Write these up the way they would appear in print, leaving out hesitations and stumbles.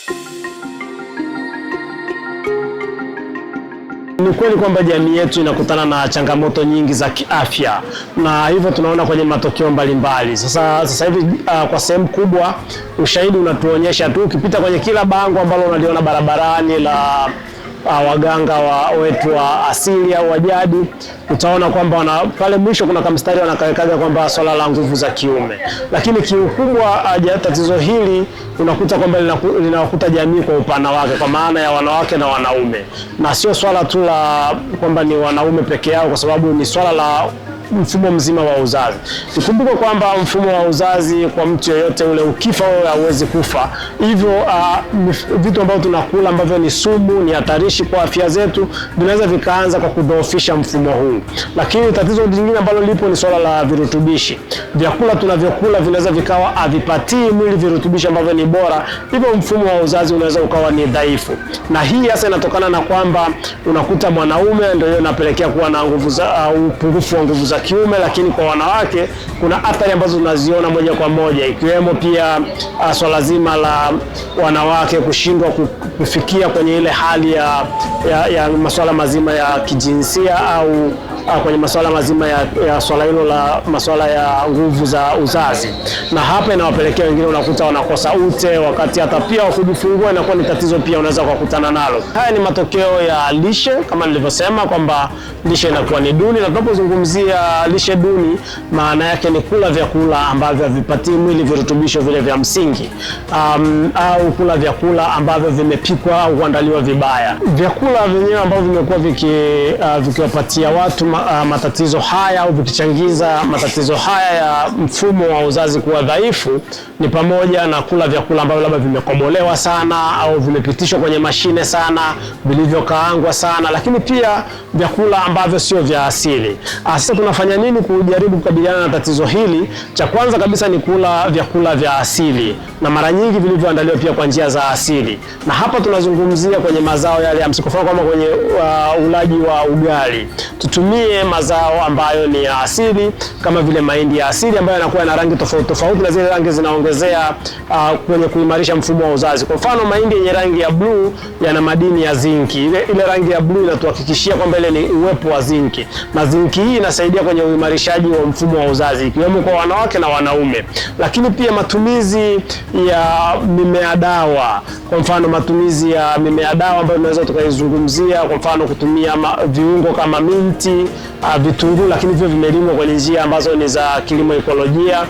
Ni kweli kwamba jamii yetu inakutana na changamoto nyingi za kiafya, na hivyo tunaona kwenye matokeo mbalimbali. Sasa hivi kwa sehemu kubwa ushahidi unatuonyesha tu, ukipita kwenye kila bango ambalo unaliona barabarani la waganga wetu wa asili au wajadi, utaona kwamba pale mwisho kuna kamstari wanakawekaga kwamba swala la nguvu za kiume. Lakini kiukubwa tatizo hili unakuta kwamba linawakuta jamii kwa upana wake, kwa maana ya wanawake na wanaume, na sio swala tu la kwamba ni wanaume peke yao, kwa sababu ni swala la mfumo mzima wa uzazi. Tukumbuke kwamba mfumo wa uzazi kwa mtu yeyote ule, ukifa wewe hauwezi kufa. Hivyo vitu ambavyo tunakula ambavyo ni sumu, ni hatarishi kwa afya zetu, vinaweza vikaanza kwa kudhoofisha mfumo huu. Lakini tatizo lingine ambalo lipo ni swala la virutubishi. Vyakula tunavyokula vinaweza vikawa havipatii mwili virutubishi ambavyo ni bora, hivyo mfumo wa uzazi unaweza ukawa ni dhaifu. Na hii hasa inatokana na kwamba unakuta mwanaume ndio inapelekea kuwa na upungufu wa nguvu za kiume, lakini kwa wanawake kuna athari ambazo tunaziona moja kwa moja, ikiwemo pia swala zima la wanawake kushindwa kufikia kwenye ile hali ya masuala mazima ya kijinsia au kwenye masuala mazima ya swala hilo la masuala ya nguvu za uzazi, na hapa inawapelekea wengine unakuta wanakosa ute, wakati hata pia kujifungua inakuwa ni tatizo pia unaweza kukutana nalo. Haya ni matokeo ya lishe, kama nilivyosema kwamba lishe inakuwa ni duni, na tunapozungumzia lishe duni maana yake ni kula vyakula ambavyo havipatii mwili virutubisho vile vya msingi, au kula vyakula ambavyo vimepikwa au kuandaliwa vibaya. Vyakula vyenyewe ambavyo vimekuwa vikiwapatia watu matatizo haya au vikichangiza matatizo haya ya mfumo wa uzazi kuwa dhaifu ni pamoja na kula vyakula ambavyo labda vimekobolewa sana au vimepitishwa kwenye mashine sana, vilivyokaangwa sana, lakini pia vyakula ambavyo sio vya asili. Sasa tunafanya nini kujaribu kukabiliana na tatizo hili? Cha kwanza kabisa ni kula vyakula vya asili, na mara nyingi vilivyoandaliwa pia kwa njia za asili. Na hapa tunazungumzia kwenye mazao yale ya msikofaa, kama kwenye ulaji wa ugali tutumie mazao ambayo ni ya asili, kama vile mahindi ya asili ambayo yanakuwa na rangi tofauti tofauti, na zile rangi zinaongezea kwenye kuimarisha mfumo wa uzazi. Kwa mfano mahindi yenye rangi ya blue yana madini ya zinki. Ile rangi ya blue inatuhakikishia kwamba ile ni uwepo wa zinki, na zinki hii inasaidia kwenye uimarishaji wa mfumo wa uzazi, ikiwemo kwa wanawake na wanaume. Lakini pia matumizi ya mimea dawa, kwa mfano matumizi ya mimea dawa ambayo tunaweza tukaizungumzia, kwa mfano kutumia viungo kama minti, vitunguu, lakini hivyo vimelimwa kwenye njia ambazo ni za kilimo ekolojia,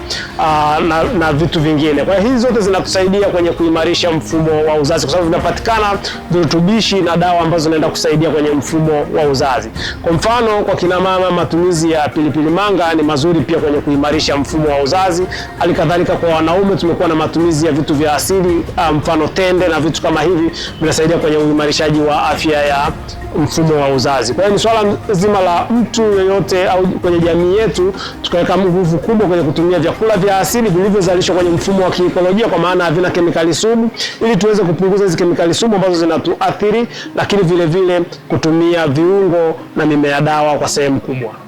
na vitu vingine. Kwa hiyo hizi zote zinatusaidia kwenye kuimarisha mfumo wa uzazi, kwa sababu vinapatikana virutubishi na dawa ambazo zinaenda kusaidia kwenye mfumo wa uzazi. Kwa mfano kwa kina mama, matumizi ya pilipili manga ni mazuri pia kwenye kuimarisha mfumo wa uzazi. Halikadhalika kwa wanaume tumekuwa na matumizi ya vitu vya asili, mfano tende na vitu kama hivi vinasaidia kwenye uimarishaji wa afya ya mfumo wa uzazi. Kwa hiyo ni swala zima la mtu yeyote au kwenye jamii yetu tukaweka nguvu kubwa kwenye kutumia vyakula vya asili vilivyozalishwa kwenye mfumo wa kiekolojia, kwa maana havina kemikali sumu, ili tuweze kupunguza hizo kemikali sumu ambazo zinatuathiri, lakini vile vile kutumia viungo na mimea dawa kwa sehemu kubwa.